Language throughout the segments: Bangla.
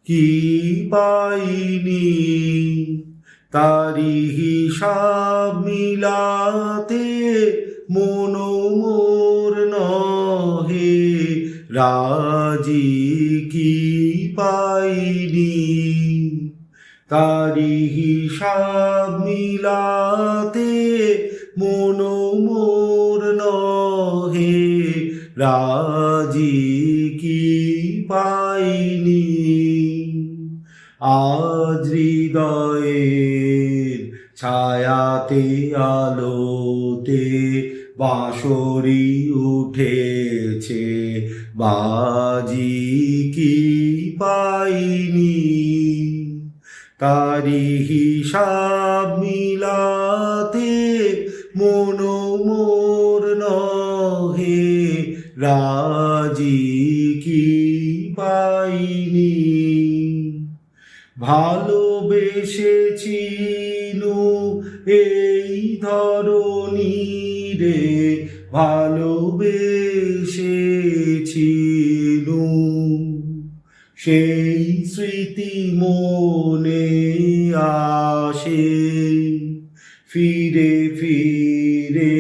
কি পাইনি, তারি হিসাব মিলাতে মন মোর নহে রাজি। কি পাইনি, তারি হিসাব মিলাতে মন মোর নহে রাজি। কি পাইনি, আজ হৃদয়ের ছায়াতে আলোতে বাঁশরি উঠেছে বাজি। কি পাইনি, তারি হিসাব মিলাতে মন মোর নহে রাজি। কি পাইনি, ভালোবেসেছিনু এই ধরণী রে, ভালোবেসেছিনু সেই স্মৃতি মনে আসে ফিরে ফিরে।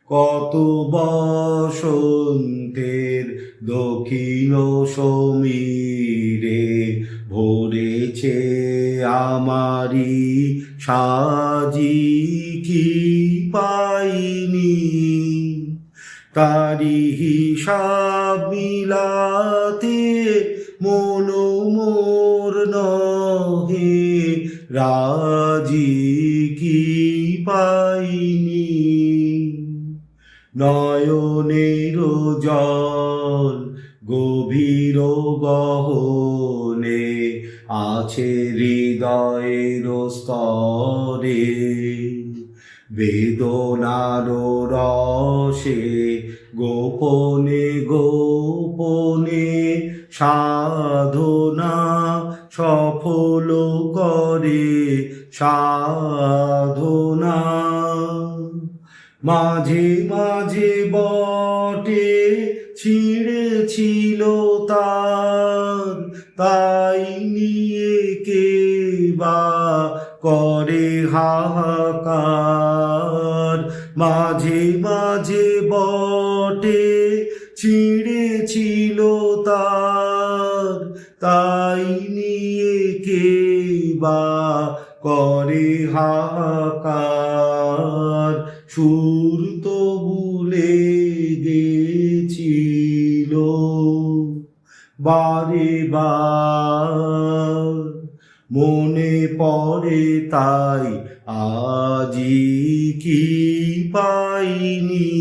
কত বসন্তের দক্ষিণ সমীরে ভরেছে আমারি সাজি। কি পাইনি, তারি হিসাব মিলাতে মন মোর নহে রাজি। কি পাইনি, নয়নের জল গভীর গহনে আছে হৃদয়ের স্তরে, বেদনার রসে গোপনে গোপনে সাধনা সফল করে সাধনা। মাঝে মাঝে বটে ছিঁড়েছিল তার, তাই নিয়ে কে বা করে হাহাকার। মাঝে মাঝে বটে ছিঁড়েছিল তার, তাই নিয়ে কে বা করে হাহাকার। সুর তো ভুলে গেছিল বারে বার, মনে পড়ে তাই আজি। কি পাইনি,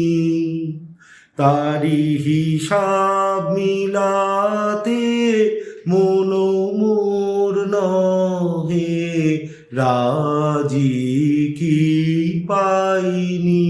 তারি হিসাব মিলাতে মন মোর নহে রাজি। কি পাইনি।